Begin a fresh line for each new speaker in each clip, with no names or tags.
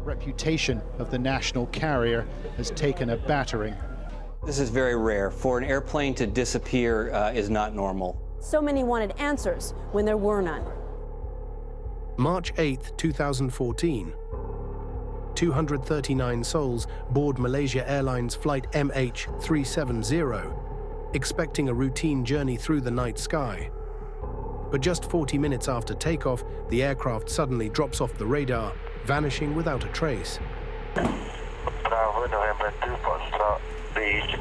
Reputation of the national carrier has taken a battering.
This is very rare. For an airplane to disappear is not normal.
So many wanted answers when there were none.
March 8, 2014. 239 souls board Malaysia Airlines Flight MH370, expecting a routine journey through the night sky. But just 40 minutes after takeoff, the aircraft suddenly drops off the radar, vanishing without a trace.
Bravo, November 2, Foxtrot, beach.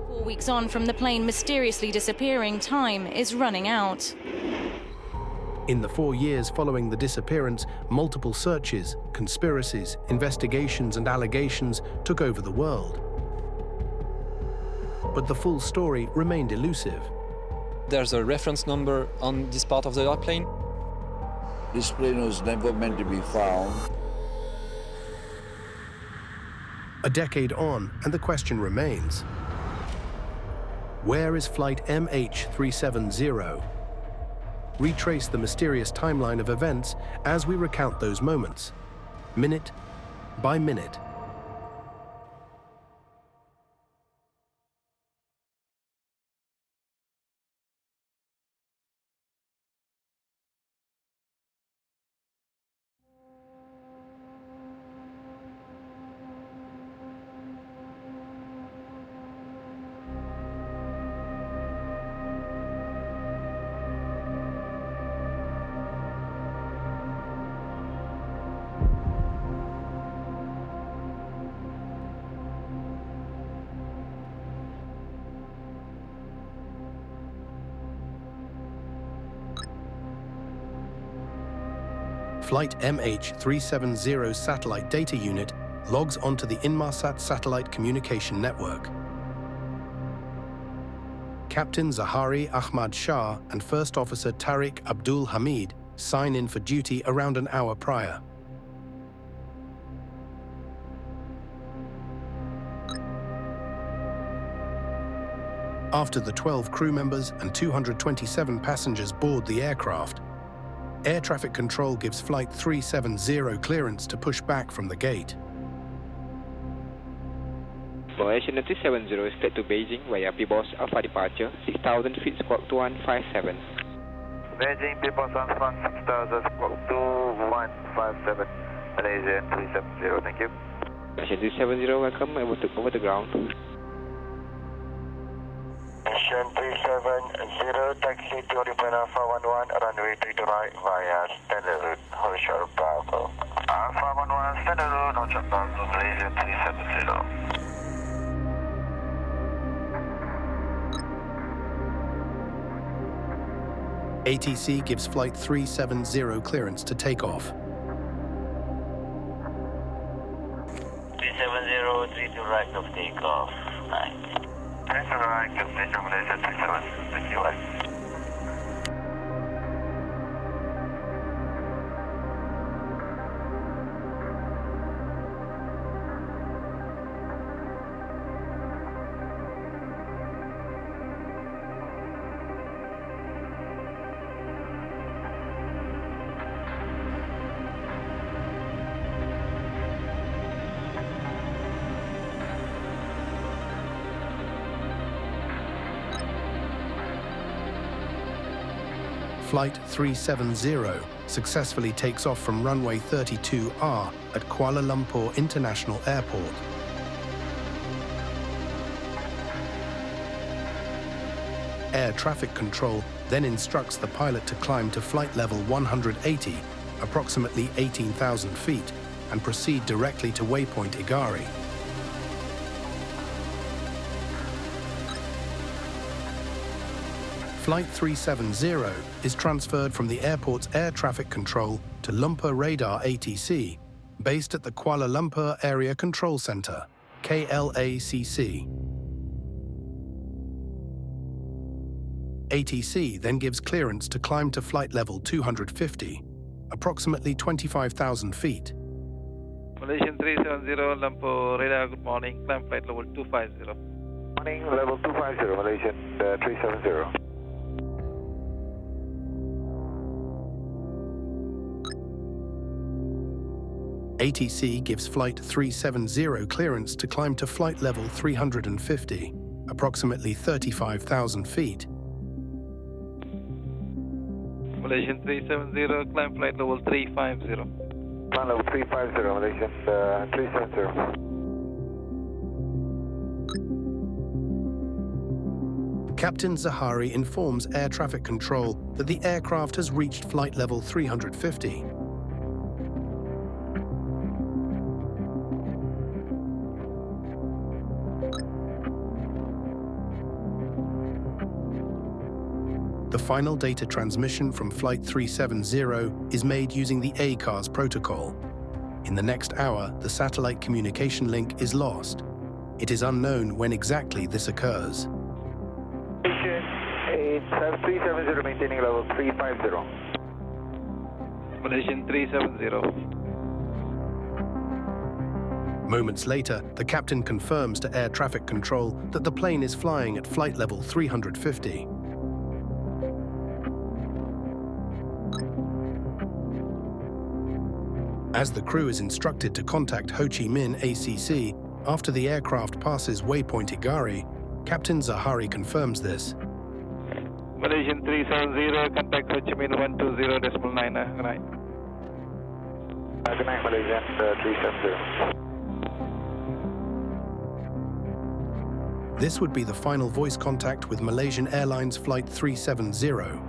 4 weeks on from the plane mysteriously disappearing, time is running out.
In the 4 years following the disappearance, multiple searches, conspiracies, investigations and allegations took over the world. But the full story remained elusive.
There's a reference number on this part of the airplane.
This plane was never meant to be found.
A decade on, and the question remains. Where is Flight MH370? Retrace the mysterious timeline of events as we recount those moments, minute by minute. Flight MH370's satellite data unit logs onto the Inmarsat satellite communication network. Captain Zahari Ahmad Shah and First Officer Tariq Abdul Hamid sign in for duty around an hour prior. After the 12 crew members and 227 passengers board the aircraft, Air Traffic Control gives Flight 370 clearance to push back from the gate.
Malaysia 370 is set to Beijing via Pibos Alpha departure, 6,000 feet, squawk 2157.
Beijing, Pibos Alpha, 6,000, squawk 2157. Malaysia 370, thank you.
Malaysia 370, welcome over the ground.
Malaysia 370, taxi to Oripan Alpha 11, runway 3 to right via standard route, Horizontal Bravo. Alpha 11, standard route, Horizontal Bravo, Malaysia 370.
ATC gives Flight 370 clearance to take off.
370, 3 to right of takeoff. Nice. 3 to right, Malaysia 370, thank you.
Flight 370 successfully takes off from runway 32R at Kuala Lumpur International Airport. Air Traffic Control then instructs the pilot to climb to flight level 180, approximately 18,000 feet, and proceed directly to waypoint Igari. Flight 370 is transferred from the airport's air traffic control to Lumpur Radar ATC, based at the Kuala Lumpur Area Control Center, KLACC. ATC then gives clearance to climb to flight level 250, approximately 25,000 feet.
Malaysian 370, Lumpur Radar, good morning. Climb flight level 250.
Morning, level 250, Malaysian 370.
ATC gives Flight 370 clearance to climb to flight level 350, approximately 35,000 feet.
Malaysian 370, climb flight level 350.
Climb level 350, Malaysian 370.
Captain Zahari informs air traffic control that the aircraft has reached flight level 350. The final data transmission from Flight 370 is made using the ACARS protocol. In the next hour, the satellite communication link is lost. It is unknown when exactly this occurs.
370 maintaining level 350.
Malaysian 370.
Moments later, the captain confirms to air traffic control that the plane is flying at flight level 350. As the crew is instructed to contact Ho Chi Minh ACC after the aircraft passes waypoint Igari, Captain Zahari confirms this.
Malaysian 370, contact Ho Chi Minh 120.9. Good night.
Good night, Malaysian 370.
This would be the final voice contact with Malaysian Airlines Flight 370.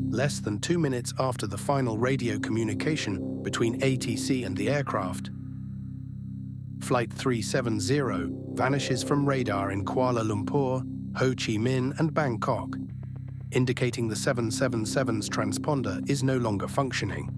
Less than 2 minutes after the final radio communication between ATC and the aircraft, Flight 370 vanishes from radar in Kuala Lumpur, Ho Chi Minh and Bangkok, indicating the 777's transponder is no longer functioning.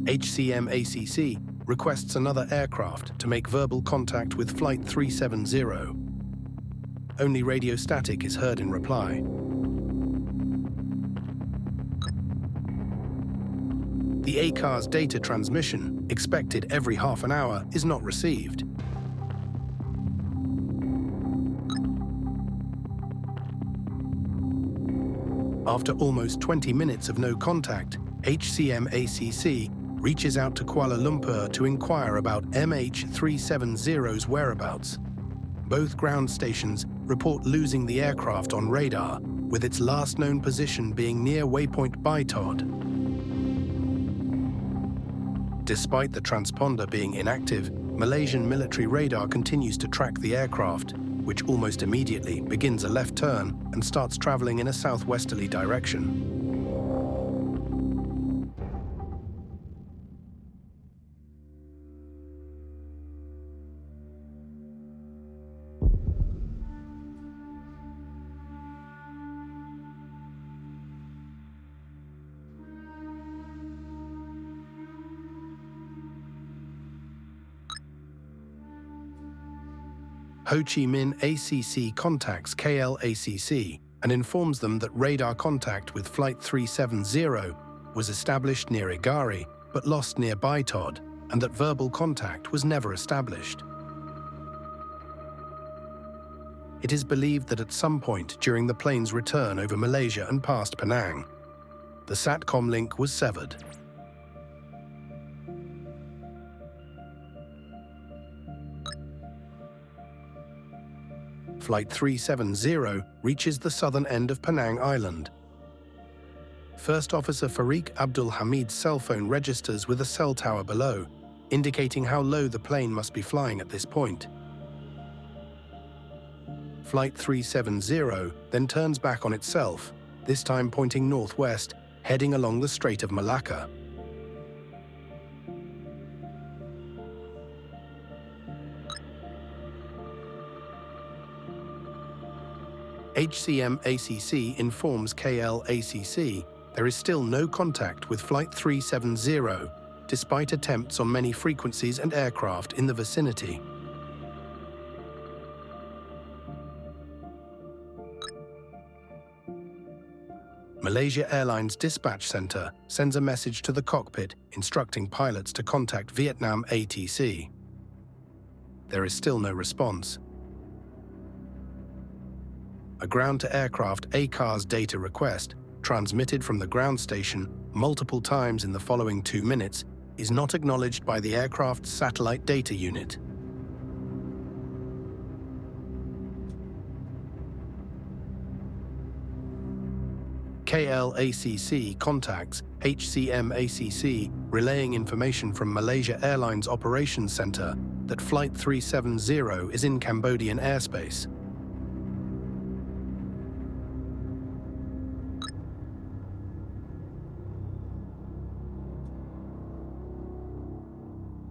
HCM-ACC requests another aircraft to make verbal contact with Flight 370. Only radio static is heard in reply. The ACARS data transmission, expected every half an hour, is not received. After almost 20 minutes of no contact, HCM-ACC reaches out to Kuala Lumpur to inquire about MH370's whereabouts. Both ground stations report losing the aircraft on radar, with its last known position being near waypoint Baitod. Despite the transponder being inactive, Malaysian military radar continues to track the aircraft, which almost immediately begins a left turn and starts traveling in a southwesterly direction. Ho Chi Minh ACC contacts KLACC and informs them that radar contact with Flight 370 was established near Igari but lost near Baitod, and that verbal contact was never established. It is believed that at some point during the plane's return over Malaysia and past Penang, the SATCOM link was severed. Flight 370 reaches the southern end of Penang Island. First Officer Farik Abdul Hamid's cell phone registers with a cell tower below, indicating how low the plane must be flying at this point. Flight 370 then turns back on itself, this time pointing northwest, heading along the Strait of Malacca. HCM-ACC informs KLACC there is still no contact with Flight 370, despite attempts on many frequencies and aircraft in the vicinity. Malaysia Airlines Dispatch Center sends a message to the cockpit instructing pilots to contact Vietnam ATC. There is still no response. A ground-to-aircraft ACARS data request, transmitted from the ground station multiple times in the following 2 minutes, is not acknowledged by the aircraft's satellite data unit. KLACC contacts HCMACC, relaying information from Malaysia Airlines Operations Center that Flight 370 is in Cambodian airspace.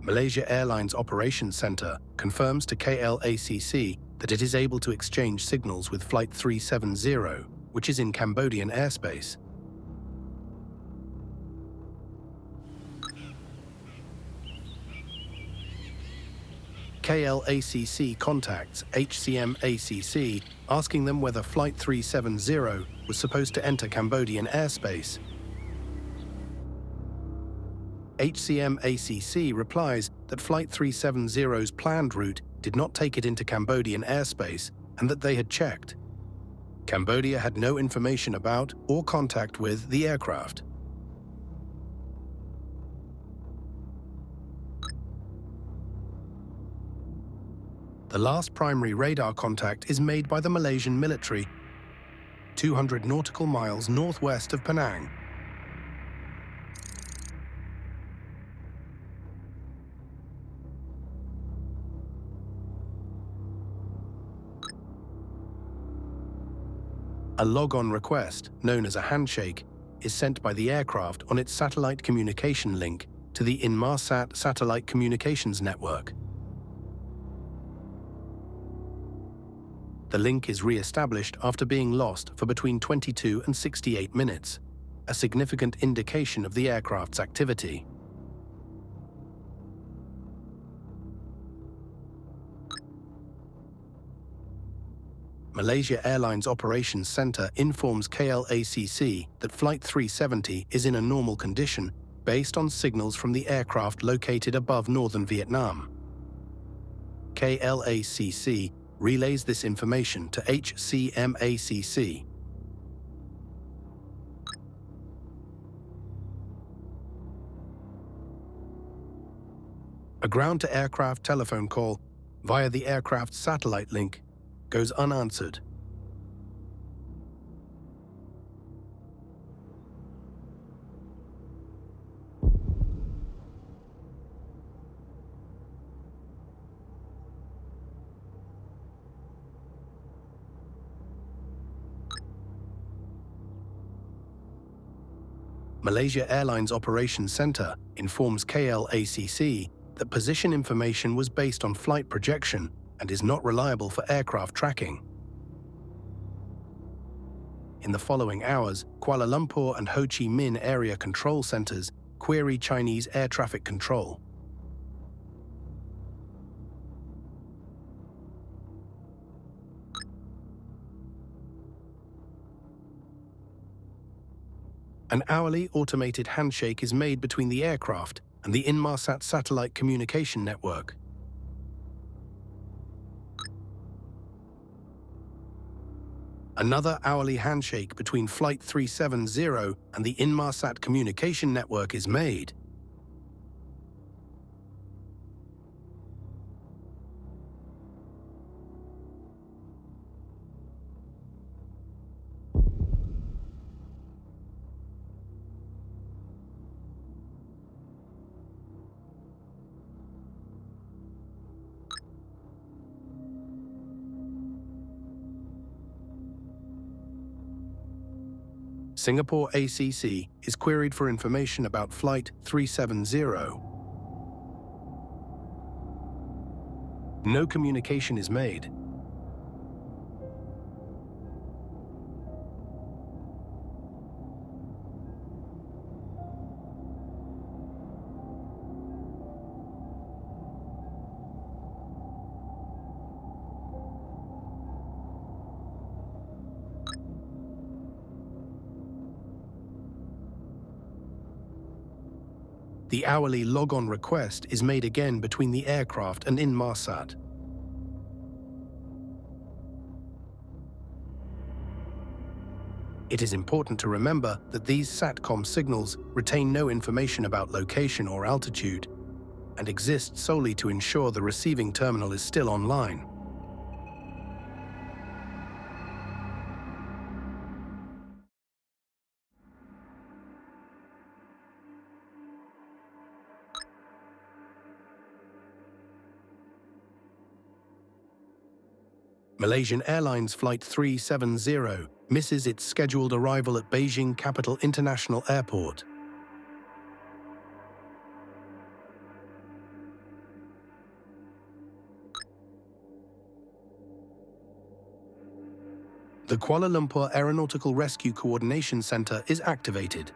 Malaysia Airlines Operations Center confirms to KLACC that it is able to exchange signals with Flight 370, which is in Cambodian airspace. KLACC contacts HCMACC, asking them whether Flight 370 was supposed to enter Cambodian airspace. HCMACC replies that Flight 370's planned route did not take it into Cambodian airspace and that they had checked. Cambodia had no information about or contact with the aircraft. The last primary radar contact is made by the Malaysian military, 200 nautical miles northwest of Penang. A log-on request, known as a handshake, is sent by the aircraft on its satellite communication link to the Inmarsat satellite communications network. The link is re-established after being lost for between 22 and 68 minutes, a significant indication of the aircraft's activity. Malaysia Airlines Operations Center informs KLACC that Flight 370 is in a normal condition based on signals from the aircraft located above northern Vietnam. KLACC relays this information to HCMACC. A ground-to-aircraft telephone call via the aircraft's satellite link goes unanswered. Malaysia Airlines Operations Center informs KLACC that position information was based on flight projection and is not reliable for aircraft tracking. In the following hours, Kuala Lumpur and Ho Chi Minh area control centers query Chinese air traffic control. An hourly automated handshake is made between the aircraft and the Inmarsat satellite communication network. Another hourly handshake between Flight 370 and the Inmarsat communication network is made. Singapore ACC is queried for information about Flight 370. No communication is made. The hourly log-on request is made again between the aircraft and Inmarsat. It is important to remember that these SATCOM signals retain no information about location or altitude and exist solely to ensure the receiving terminal is still online. Malaysian Airlines Flight 370 misses its scheduled arrival at Beijing Capital International Airport. The Kuala Lumpur Aeronautical Rescue Coordination Center is activated.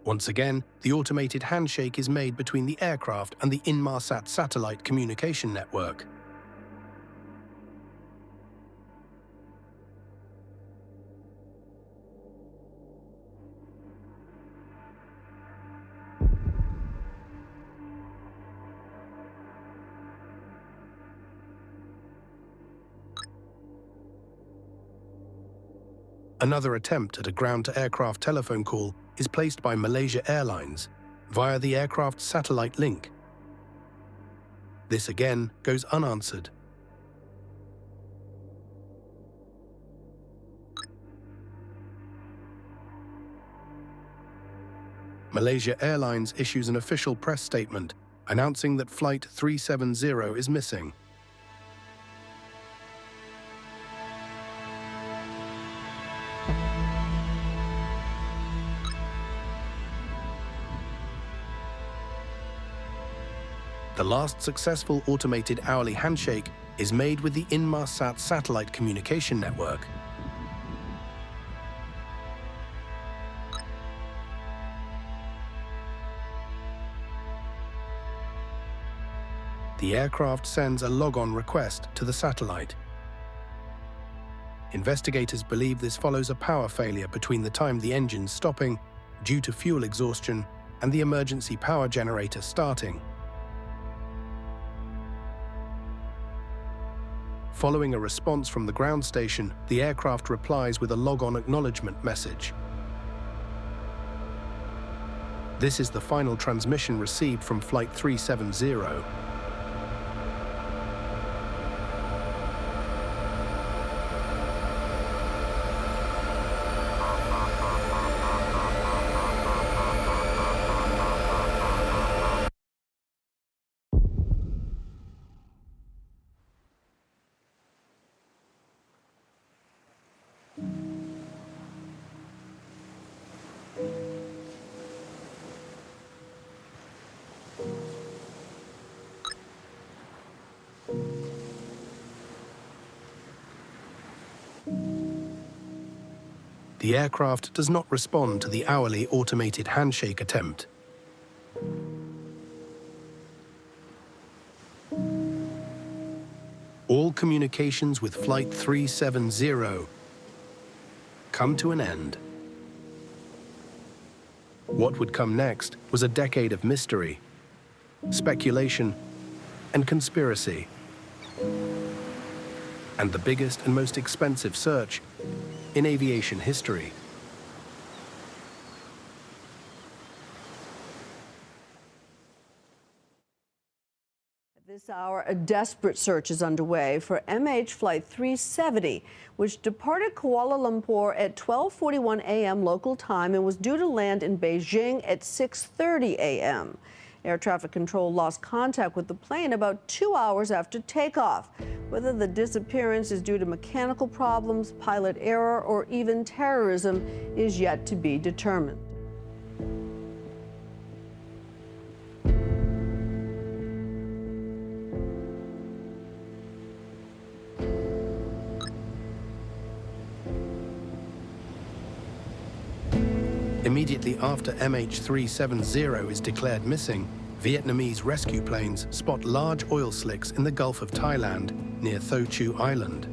Once again, the automated handshake is made between the aircraft and the Inmarsat satellite communication network. Another attempt at a ground-to-aircraft telephone call is placed by Malaysia Airlines via the aircraft's satellite link. This again goes unanswered. Malaysia Airlines issues an official press statement announcing that Flight 370 is missing. The last successful automated hourly handshake is made with the Inmarsat satellite communication network. The aircraft sends a log-on request to the satellite. Investigators believe this follows a power failure between the time the engine's stopping, due to fuel exhaustion, and the emergency power generator starting. Following a response from the ground station, the aircraft replies with a log-on acknowledgement message. This is the final transmission received from Flight 370. The aircraft does not respond to the hourly automated handshake attempt. All communications with Flight 370 come to an end. What would come next was a decade of mystery, speculation, and conspiracy. And the biggest and most expensive search in aviation history.
At this hour, a desperate search is underway for MH Flight 370, which departed Kuala Lumpur at 12:41 a.m. local time and was due to land in Beijing at 6:30 a.m. Air traffic control lost contact with the plane about 2 hours after takeoff. Whether the disappearance is due to mechanical problems, pilot error, or even terrorism is yet to be determined.
Immediately after MH370 is declared missing, Vietnamese rescue planes spot large oil slicks in the Gulf of Thailand near Tho Chu Island.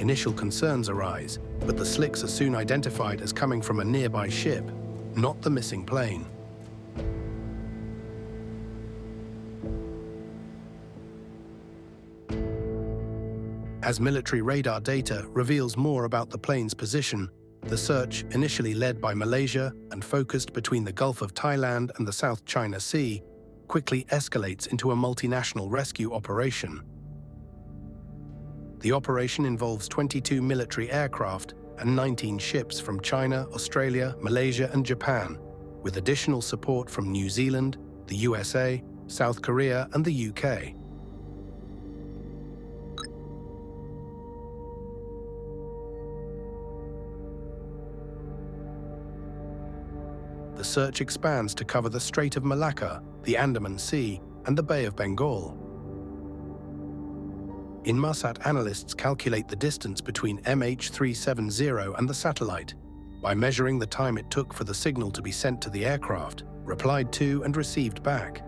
Initial concerns arise, but the slicks are soon identified as coming from a nearby ship, not the missing plane. As military radar data reveals more about the plane's position, the search, initially led by Malaysia and focused between the Gulf of Thailand and the South China Sea, quickly escalates into a multinational rescue operation. The operation involves 22 military aircraft and 19 ships from China, Australia, Malaysia, and Japan, with additional support from New Zealand, the USA, South Korea, and the UK. The search expands to cover the Strait of Malacca, the Andaman Sea, and the Bay of Bengal. Inmarsat analysts calculate the distance between MH370 and the satellite by measuring the time it took for the signal to be sent to the aircraft, replied to and received back.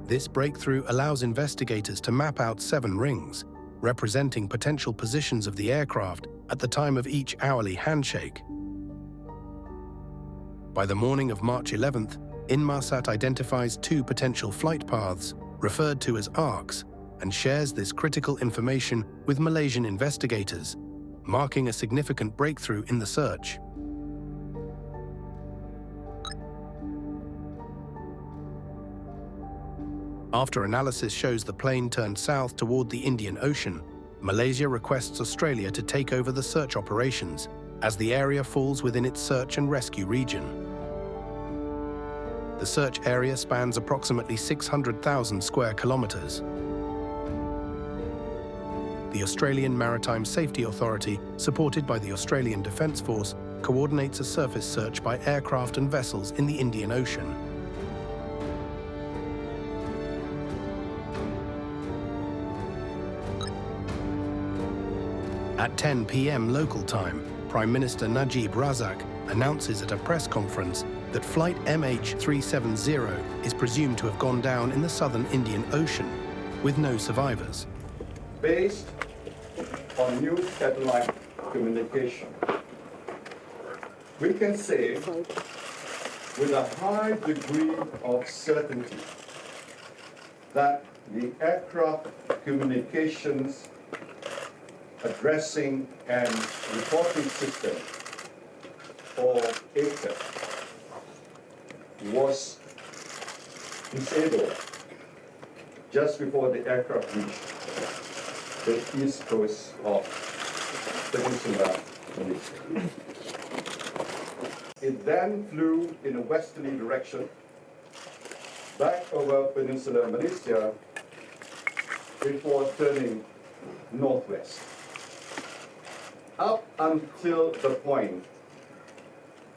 This breakthrough allows investigators to map out 7 rings, representing potential positions of the aircraft at the time of each hourly handshake. By the morning of March 11th, Inmarsat identifies 2 potential flight paths, referred to as arcs, and shares this critical information with Malaysian investigators, marking a significant breakthrough in the search. After analysis shows the plane turned south toward the Indian Ocean, Malaysia requests Australia to take over the search operations, as the area falls within its search and rescue region. The search area spans approximately 600,000 square kilometers. The Australian Maritime Safety Authority, supported by the Australian Defence Force, coordinates a surface search by aircraft and vessels in the Indian Ocean. At 10 p.m. local time, Prime Minister Najib Razak announces at a press conference that Flight MH370 is presumed to have gone down in the southern Indian Ocean, with no survivors.
Based on new satellite communication, we can say with a high degree of certainty that the aircraft communications addressing and reporting system, or ACAS, was disabled just before the aircraft reached the east coast of Peninsula Malaysia. It then flew in a westerly direction back over Peninsula Malaysia before turning northwest. Up until the point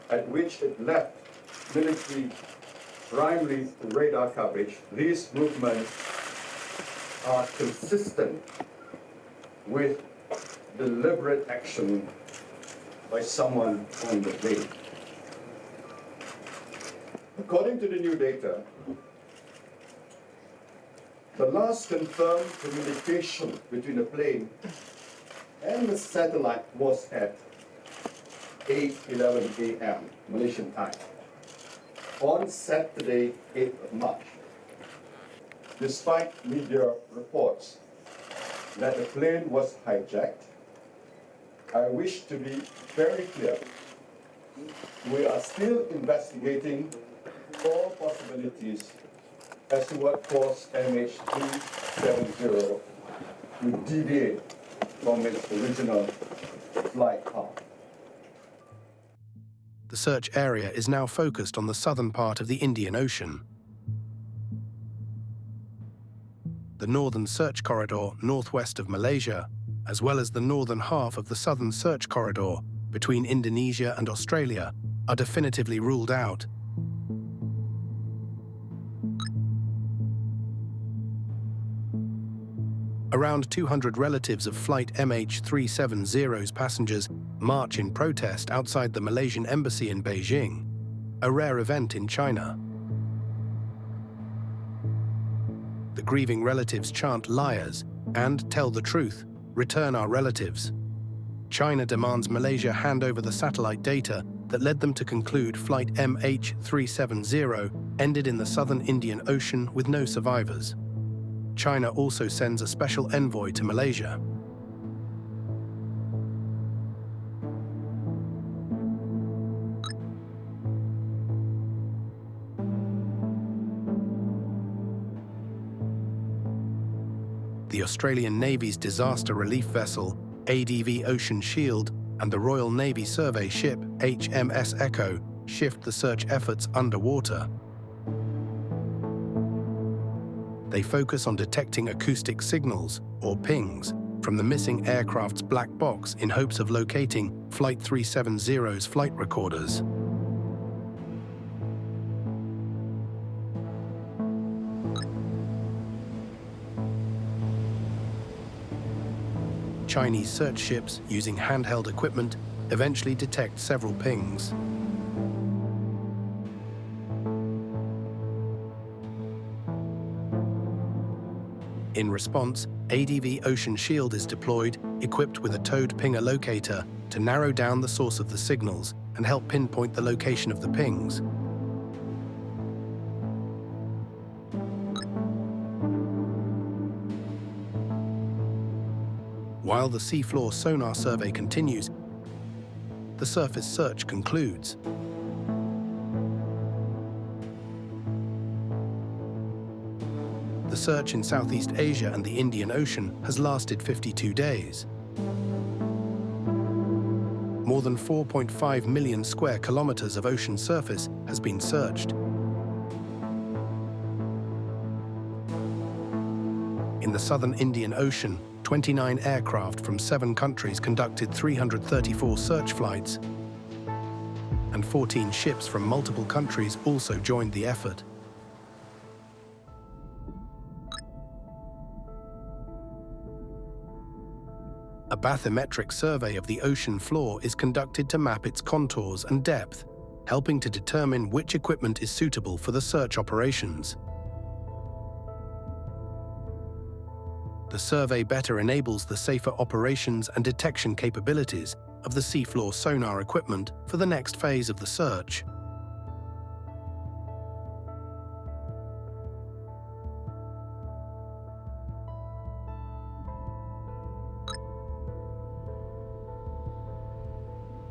at which it left military primary radar coverage, these movements are consistent with deliberate action by someone on the plane. According to the new data, the last confirmed communication between the plane and the satellite was at 8:11 a.m. Malaysian time on Saturday, 8th of March. Despite media reports that the plane was hijacked, I wish to be very clear. We are still investigating all possibilities as to what caused MH370 to deviate from its original flight path.
The search area is now focused on the southern part of the Indian Ocean. The northern search corridor northwest of Malaysia, as well as the northern half of the southern search corridor between Indonesia and Australia, are definitively ruled out. Around 200 relatives of Flight MH370's passengers march in protest outside the Malaysian embassy in Beijing, a rare event in China. the grieving relatives chant liars and tell the truth, return our relatives. China demands Malaysia hand over the satellite data that led them to conclude flight MH370 ended in the southern Indian Ocean with no survivors. China also sends a special envoy to Malaysia. The Australian Navy's disaster relief vessel, ADV Ocean Shield, and the Royal Navy survey ship, HMS Echo, shift the search efforts underwater. They focus on detecting acoustic signals, or pings, from the missing aircraft's black box in hopes of locating Flight 370's flight recorders. Chinese search ships, using handheld equipment, eventually detect several pings. In response, ADV Ocean Shield is deployed, equipped with a towed pinger locator to narrow down the source of the signals and help pinpoint the location of the pings. While the seafloor sonar survey continues, the surface search concludes. The search in Southeast Asia and the Indian Ocean has lasted 52 days. More than 4.5 million square kilometers of ocean surface has been searched. In the southern Indian Ocean, 29 aircraft from 7 countries conducted 334 search flights, and 14 ships from multiple countries also joined the effort. A bathymetric survey of the ocean floor is conducted to map its contours and depth, helping to determine which equipment is suitable for the search operations. The survey better enables the safer operations and detection capabilities of the seafloor sonar equipment for the next phase of the search.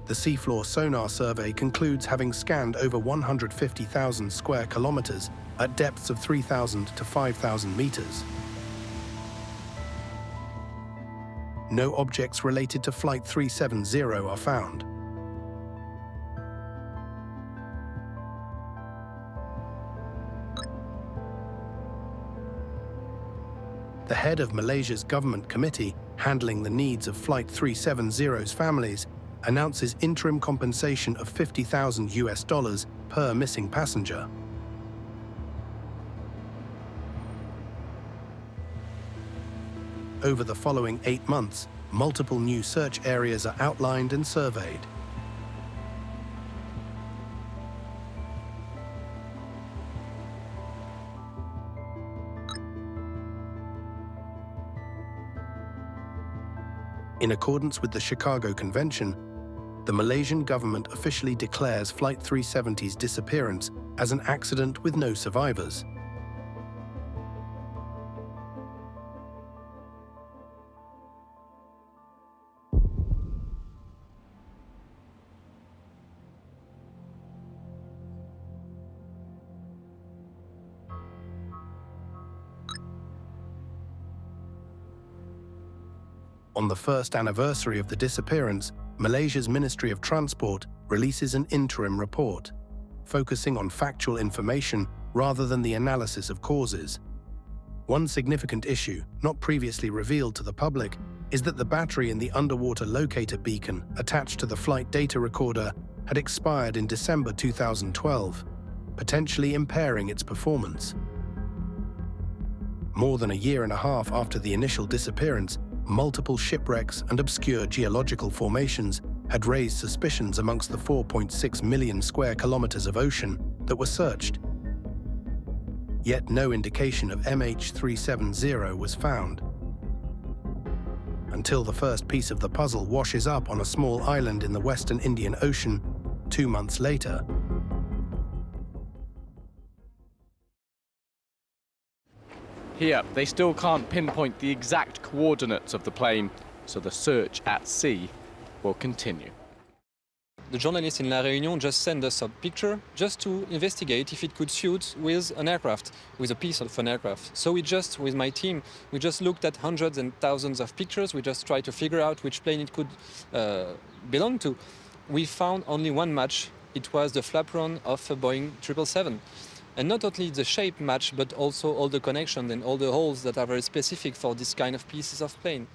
The seafloor sonar survey concludes having scanned over 150,000 square kilometers at depths of 3,000 to 5,000 meters. No objects related to Flight 370 are found. The head of Malaysia's government committee handling the needs of Flight 370's families announces interim compensation of $50,000 per missing passenger. Over the following 8 months, multiple new search areas are outlined and surveyed. In accordance with the Chicago Convention, the Malaysian government officially declares Flight 370's disappearance as an accident with no survivors. On the first anniversary of the disappearance, Malaysia's Ministry of Transport releases an interim report, focusing on factual information rather than the analysis of causes. One significant issue, not previously revealed to the public, is that the battery in the underwater locator beacon attached to the flight data recorder had expired in December 2012, potentially impairing its performance. More than a year and a half after the initial disappearance, multiple shipwrecks and obscure geological formations had raised suspicions amongst the 4.6 million square kilometers of ocean that were searched. yet no indication of MH370 was found. Until the first piece of the puzzle washes up on a small island in the Western Indian Ocean 2 months later.
Here, they still can't pinpoint the exact coordinates of the plane, so the search at sea will continue.
The journalist in La Réunion just sent us a picture just to investigate if it could suit with an aircraft, with a piece of an aircraft. So with my team, we just looked at hundreds and thousands of pictures. We just tried to figure out which plane it could belong to. We found only one match. It was the flaperon of a Boeing 777. And not only the shape match, but also all the connections and all the holes that are very specific for this kind of pieces of plane.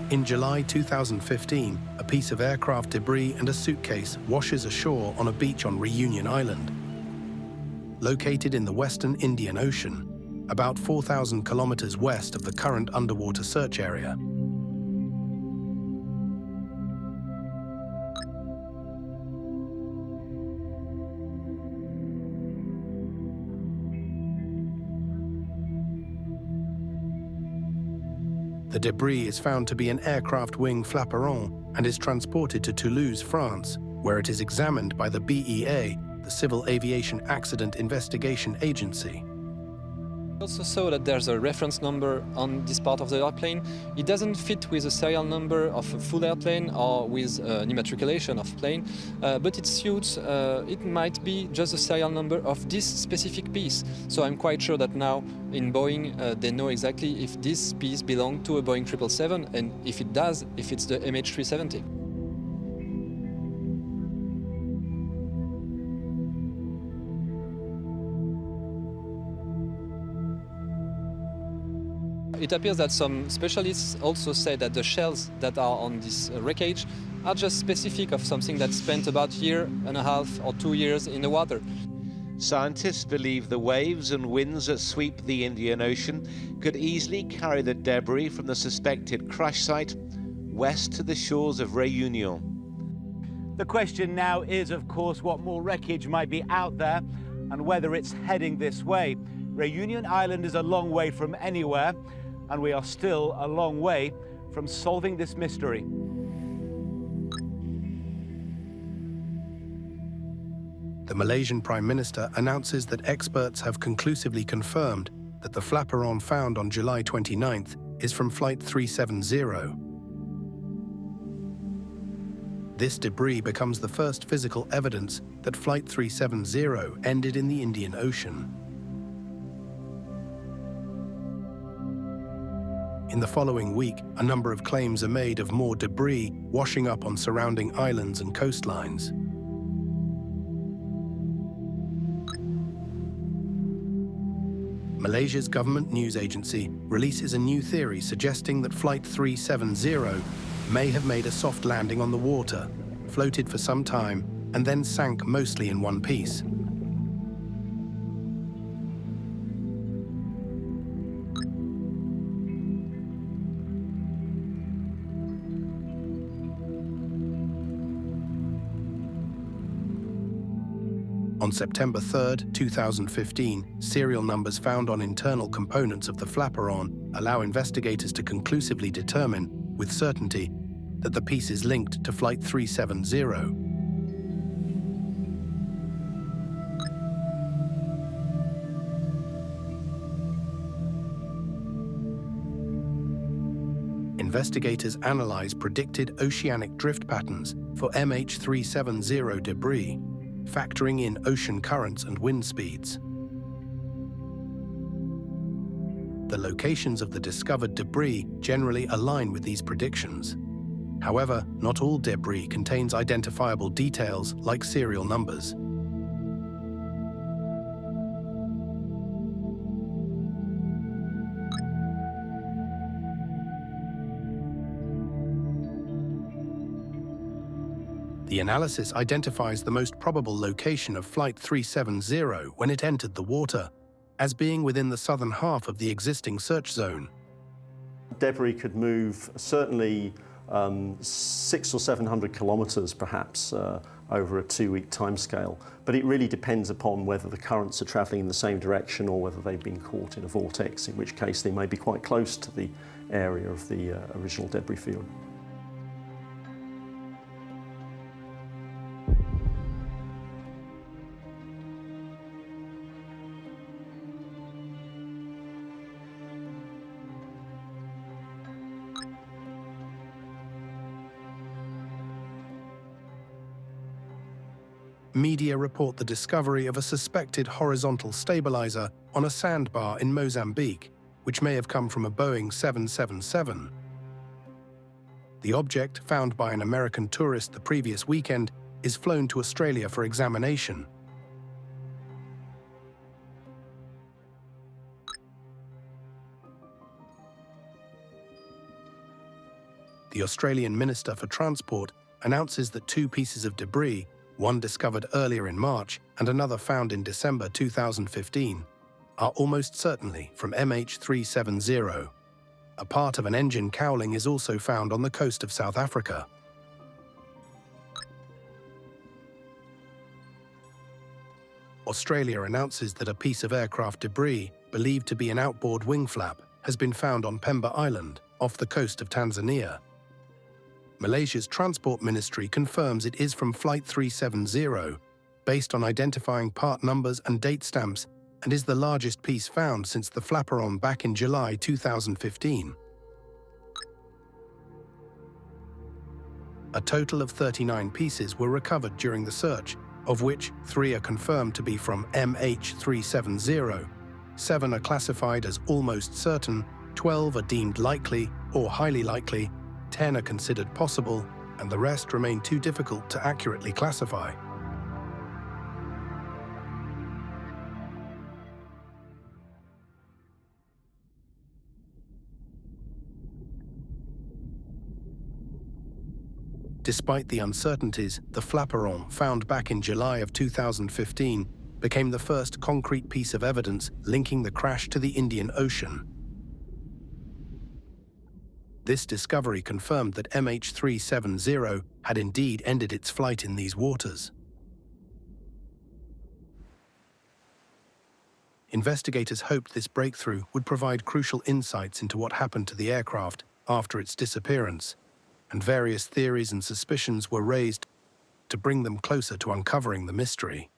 In July 2015, a piece of aircraft debris and a suitcase washes ashore on a beach on Reunion Island. Located in the Western Indian Ocean, about 4,000 kilometers west of the current underwater search area. The debris is found to be an aircraft wing flaperon and is transported to Toulouse, France, where it is examined by the BEA, the Civil Aviation Accident Investigation Agency.
We also saw that there's a reference number on this part of the airplane. It doesn't fit with a serial number of a full airplane or with an immatriculation of plane, but it suits, it might be just the serial number of this specific piece. So I'm quite sure that now in Boeing, they know exactly if this piece belongs to a Boeing 777, and if it does, if it's the MH370. It appears that some specialists also say that the shells that are on this wreckage are just specific of something that spent about a year and a half or 2 years in the water.
Scientists believe the waves and winds that sweep the Indian Ocean could easily carry the debris from the suspected crash site west to the shores of Réunion.
The question now is, of course, what more wreckage might be out there and whether it's heading this way. Réunion Island is a long way from anywhere, and we are still a long way from solving this mystery.
The Malaysian Prime Minister announces that experts have conclusively confirmed that the flaperon found on July 29th is from Flight 370. This debris becomes the first physical evidence that Flight 370 ended in the Indian Ocean. In the following week, a number of claims are made of more debris washing up on surrounding islands and coastlines. Malaysia's government news agency releases a new theory suggesting that Flight 370 may have made a soft landing on the water, floated for some time, and then sank mostly in one piece. On September 3, 2015, serial numbers found on internal components of the flaperon allow investigators to conclusively determine, with certainty, that the piece is linked to Flight 370. Investigators analyze predicted oceanic drift patterns for MH370 debris, factoring in ocean currents and wind speeds. The locations of the discovered debris generally align with these predictions. However, not all debris contains identifiable details like serial numbers. The analysis identifies the most probable location of Flight 370 when it entered the water, as being within the southern half of the existing search zone.
Debris could move certainly 600 or 700 kilometres perhaps over a 2-week timescale, but it really depends upon whether the currents are travelling in the same direction or whether they've been caught in a vortex, in which case they may be quite close to the area of the original debris field.
Media report the discovery of a suspected horizontal stabilizer on a sandbar in Mozambique, which may have come from a Boeing 777. The object, found by an American tourist the previous weekend, is flown to Australia for examination. The Australian Minister for Transport announces that 2 pieces of debris, one discovered earlier in March and another found in December 2015, are almost certainly from MH370. A part of an engine cowling is also found on the coast of South Africa. Australia announces that a piece of aircraft debris, believed to be an outboard wing flap, has been found on Pemba Island, off the coast of Tanzania. Malaysia's Transport Ministry confirms it is from Flight 370, based on identifying part numbers and date stamps, and is the largest piece found since the flaperon back in July 2015. A total of 39 pieces were recovered during the search, of which 3 are confirmed to be from MH370, 7 are classified as almost certain, 12 are deemed likely or highly likely, 10 are considered possible, and the rest remain too difficult to accurately classify. Despite the uncertainties, the flaperon, found back in July of 2015, became the first concrete piece of evidence linking the crash to the Indian Ocean. This discovery confirmed that MH370 had indeed ended its flight in these waters. Investigators hoped this breakthrough would provide crucial insights into what happened to the aircraft after its disappearance, and various theories and suspicions were raised to bring them closer to uncovering the mystery.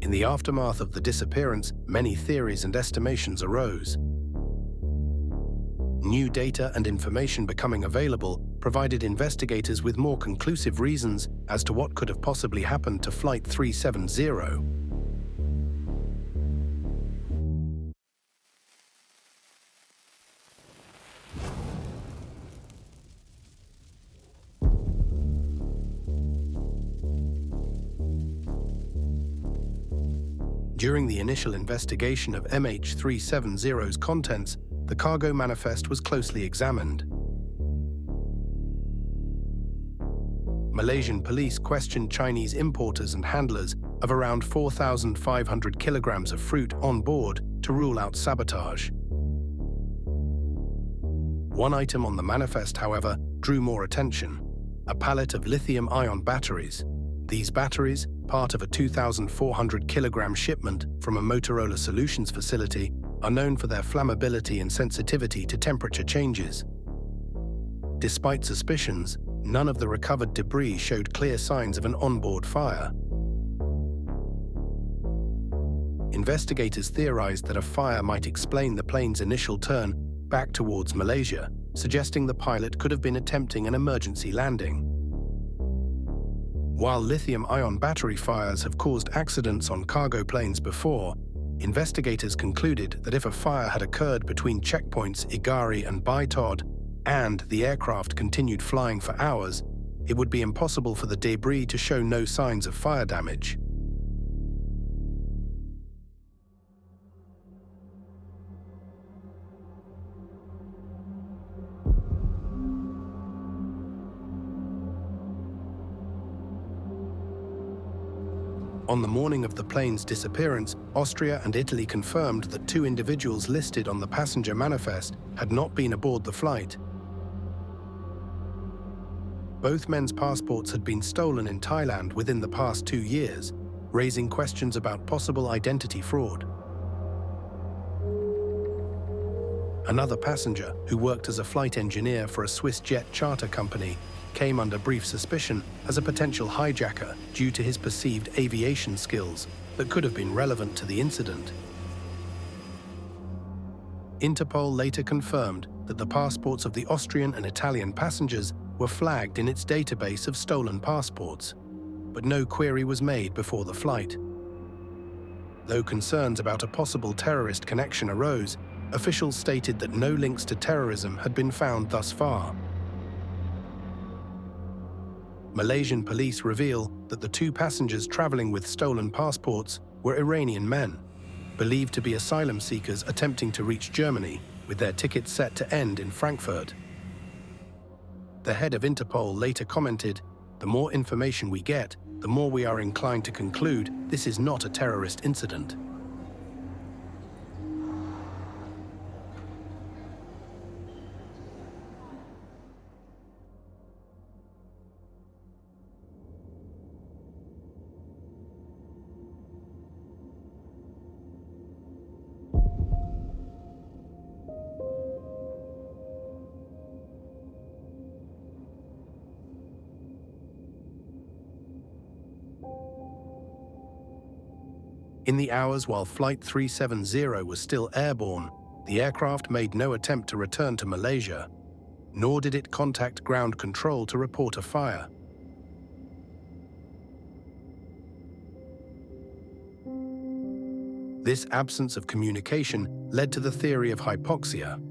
In the aftermath of the disappearance, many theories and estimations arose. New data and information becoming available provided investigators with more conclusive reasons as to what could have possibly happened to Flight 370. During the initial investigation of MH370's contents, the cargo manifest was closely examined. Malaysian police questioned Chinese importers and handlers of around 4,500 kilograms of fruit on board to rule out sabotage. One item on the manifest, however, drew more attention: a pallet of lithium-ion batteries. These batteries, part of a 2,400 kilogram shipment from a Motorola Solutions facility, are known for their flammability and sensitivity to temperature changes. Despite suspicions, none of the recovered debris showed clear signs of an onboard fire. Investigators theorized that a fire might explain the plane's initial turn back towards Malaysia, suggesting the pilot could have been attempting an emergency landing. While lithium-ion battery fires have caused accidents on cargo planes before, investigators concluded that if a fire had occurred between checkpoints Igari and Baitod, and the aircraft continued flying for hours, it would be impossible for the debris to show no signs of fire damage. On the morning of the plane's disappearance, Austria and Italy confirmed that 2 individuals listed on the passenger manifest had not been aboard the flight. Both men's passports had been stolen in Thailand within the past 2 years, raising questions about possible identity fraud. Another passenger, who worked as a flight engineer for a Swiss jet charter company, came under brief suspicion as a potential hijacker due to his perceived aviation skills that could have been relevant to the incident. Interpol later confirmed that the passports of the Austrian and Italian passengers were flagged in its database of stolen passports, but no query was made before the flight. Though concerns about a possible terrorist connection arose, officials stated that no links to terrorism had been found thus far. Malaysian police reveal that the 2 passengers traveling with stolen passports were Iranian men, believed to be asylum seekers attempting to reach Germany, with their tickets set to end in Frankfurt. The head of Interpol later commented, "The more information we get, the more we are inclined to conclude this is not a terrorist incident." In the hours while Flight 370 was still airborne, the aircraft made no attempt to return to Malaysia, nor did it contact ground control to report a fire. This absence of communication led to the theory of hypoxia,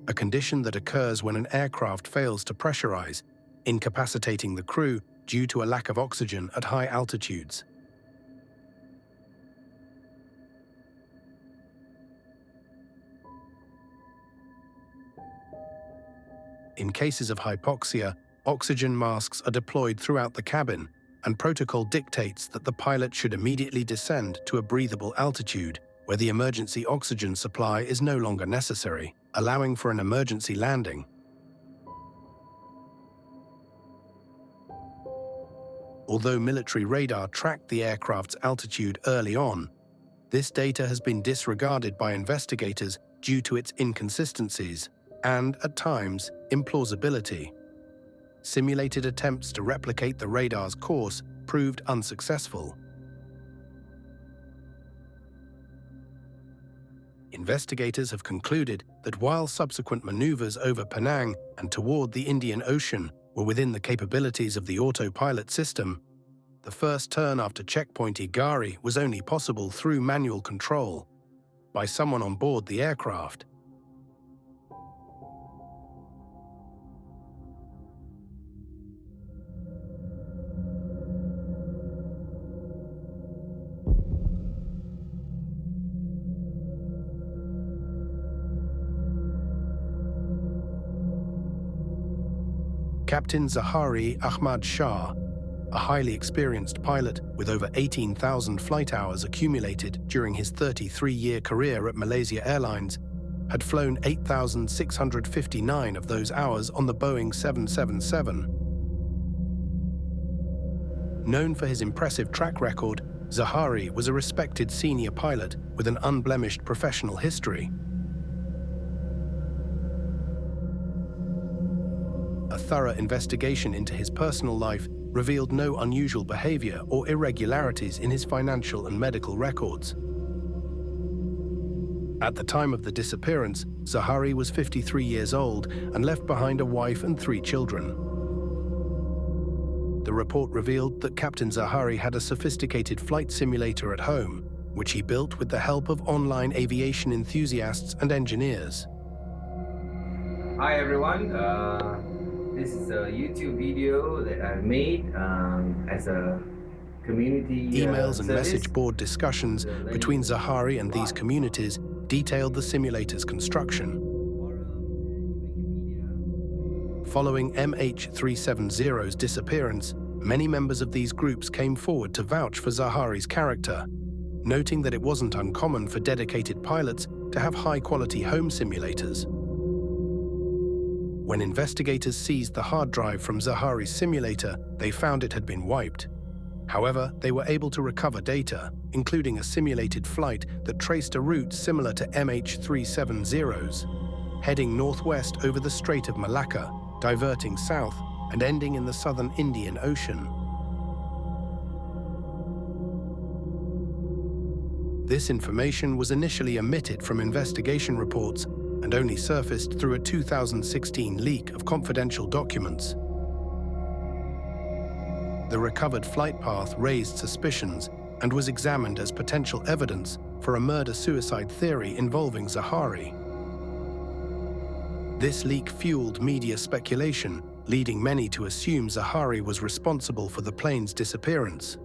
a condition that occurs when an aircraft fails to pressurize, incapacitating the crew due to a lack of oxygen at high altitudes. In cases of hypoxia, oxygen masks are deployed throughout the cabin, and protocol dictates that the pilot should immediately descend to a breathable altitude where the emergency oxygen supply is no longer necessary, allowing for an emergency landing. Although military radar tracked the aircraft's altitude early on, this data has been disregarded by investigators due to its inconsistencies and, at times, implausibility. Simulated attempts to replicate the radar's course proved unsuccessful. Investigators have concluded that while subsequent maneuvers over Penang and toward the Indian Ocean were within the capabilities of the autopilot system, the first turn after checkpoint Igari was only possible through manual control by someone on board the aircraft. Captain Zahari Ahmad Shah, a highly experienced pilot with over 18,000 flight hours accumulated during his 33-year career at Malaysia Airlines, had flown 8,659 of those hours on the Boeing 777. Known for his impressive track record, Zahari was a respected senior pilot with an unblemished professional history. A thorough investigation into his personal life revealed no unusual behavior or irregularities in his financial and medical records. At the time of the disappearance, Zahari was 53 years old and left behind a wife and 3 children. The report revealed that Captain Zahari had a sophisticated flight simulator at home, which he built with the help of online aviation enthusiasts and engineers.
Hi everyone, this is a YouTube video that I made as a community
Emails and
service.
message board discussions between Zahari and these communities detailed the simulator's construction. Following MH370's disappearance, many members of these groups came forward to vouch for Zahari's character, noting that it wasn't uncommon for dedicated pilots to have high-quality home simulators. When investigators seized the hard drive from Zahari's simulator, they found it had been wiped. However, they were able to recover data, including a simulated flight that traced a route similar to MH370's, heading northwest over the Strait of Malacca, diverting south and ending in the southern Indian Ocean. This information was initially omitted from investigation reports and only surfaced through a 2016 leak of confidential documents. The recovered flight path raised suspicions and was examined as potential evidence for a murder-suicide theory involving Zahari. This leak fueled media speculation, leading many to assume Zahari was responsible for the plane's disappearance.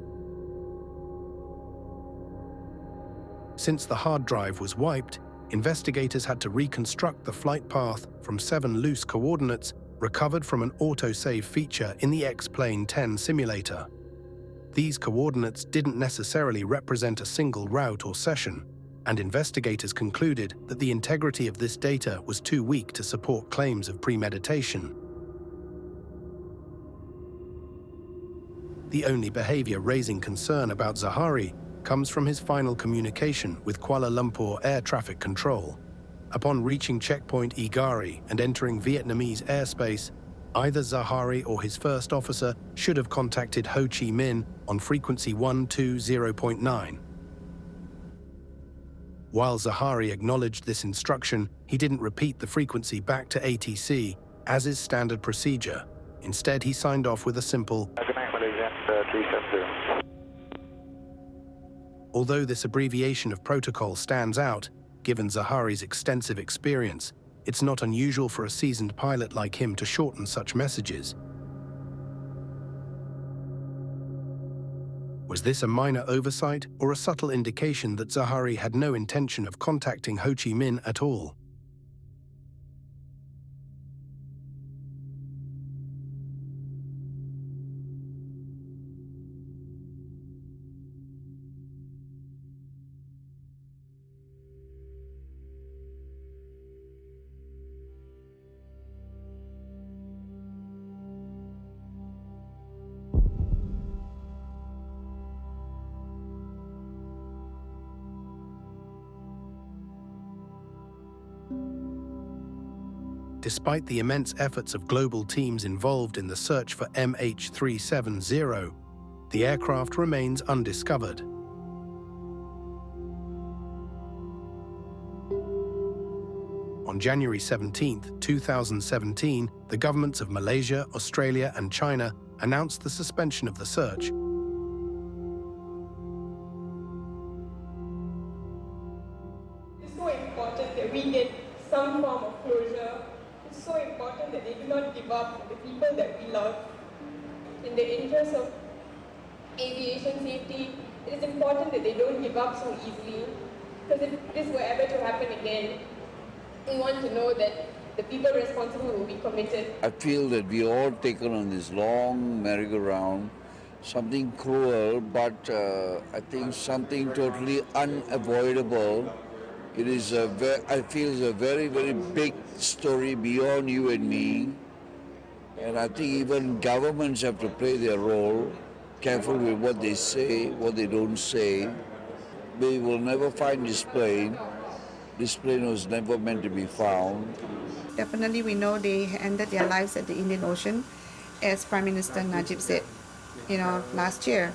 Since the hard drive was wiped, investigators had to reconstruct the flight path from 7 loose coordinates recovered from an autosave feature in the X-Plane 10 simulator. These coordinates didn't necessarily represent a single route or session, and investigators concluded that the integrity of this data was too weak to support claims of premeditation. The only behavior raising concern about Zahari comes from his final communication with Kuala Lumpur Air Traffic Control. Upon reaching checkpoint Igari and entering Vietnamese airspace, either Zahari or his first officer should have contacted Ho Chi Minh on frequency 120.9. While Zahari acknowledged this instruction, he didn't repeat the frequency back to ATC, as is standard procedure. Instead, he signed off with a simple,
Good night, Malaysia 370.
Although this abbreviation of protocol stands out, given Zahari's extensive experience, it's not unusual for a seasoned pilot like him to shorten such messages. Was this a minor oversight or a subtle indication that Zahari had no intention of contacting Ho Chi Minh at all? Despite the immense efforts of global teams involved in the search for MH370, the aircraft remains undiscovered. On January 17, 2017, the governments of Malaysia, Australia, and China announced the suspension of the search.
It's so important that we get some form of closure. It's so important that they do not give up on the people that we love. In the interest of aviation safety, it is important that they don't give up so easily. Because if this were ever to happen again, we want to know that the people responsible will be committed.
I feel that we all taken on this long merry-go-round, something cruel, but I think something totally unavoidable. It is I feel it's a very, very big story beyond you and me. And I think even governments have to play their role, careful with what they say, what they don't say. We will never find this plane. This plane was never meant to be found.
Definitely we know they ended their lives at the Indian Ocean, as Prime Minister Najib said, last year.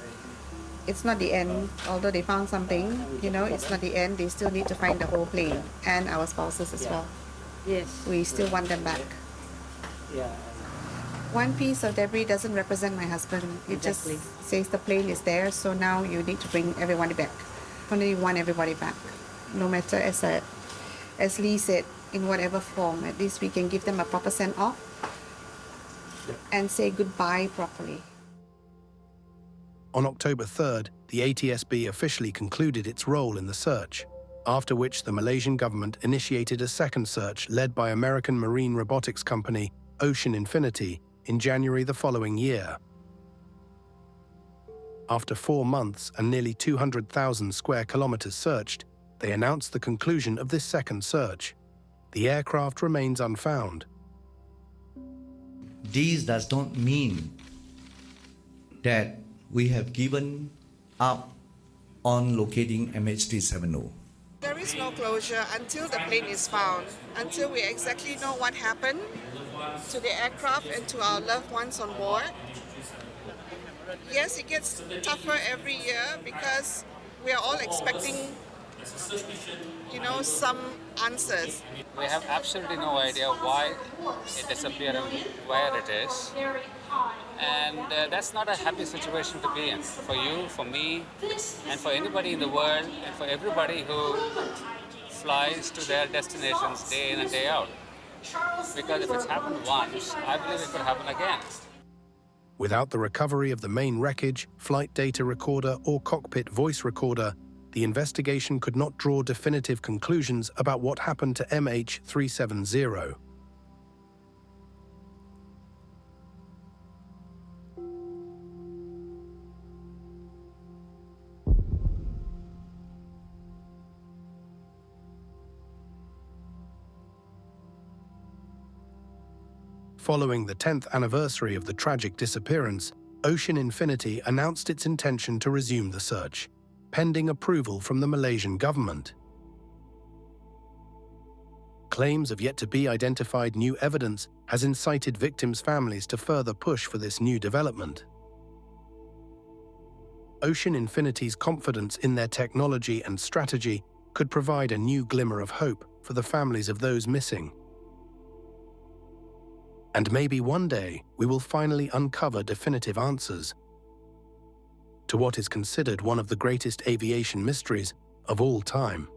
It's not the end, although they found something, it's not the end. They still need to find the whole plane and our spouses as well.
Yes.
We still want them back.
Yeah.
One piece of debris doesn't represent my husband. It just says the plane is there, so now you need to bring everybody back. Only want everybody back, no matter, as Lee said, in whatever form. At least we can give them a proper send-off and say goodbye properly.
On October 3rd, the ATSB officially concluded its role in the search, after which the Malaysian government initiated a second search led by American marine robotics company Ocean Infinity in January the following year. After 4 months and nearly 200,000 square kilometers searched, they announced the conclusion of this second search. The aircraft remains unfound.
This does not mean that we have given up on locating MH370.
There is no closure until the plane is found, until we exactly know what happened to the aircraft and to our loved ones on board. Yes, it gets tougher every year because we are all expecting, some answers.
We have absolutely no idea why it disappeared and where it is. And that's not a happy situation to be in, for you, for me, and for anybody in the world, and for everybody who flies to their destinations day in and day out. Because if it's happened once, I believe it could happen again.
Without the recovery of the main wreckage, flight data recorder, or cockpit voice recorder, the investigation could not draw definitive conclusions about what happened to MH370. Following the 10th anniversary of the tragic disappearance, Ocean Infinity announced its intention to resume the search, pending approval from the Malaysian government. Claims of yet-to-be-identified new evidence has incited victims' families to further push for this new development. Ocean Infinity's confidence in their technology and strategy could provide a new glimmer of hope for the families of those missing. And maybe one day we will finally uncover definitive answers to what is considered one of the greatest aviation mysteries of all time.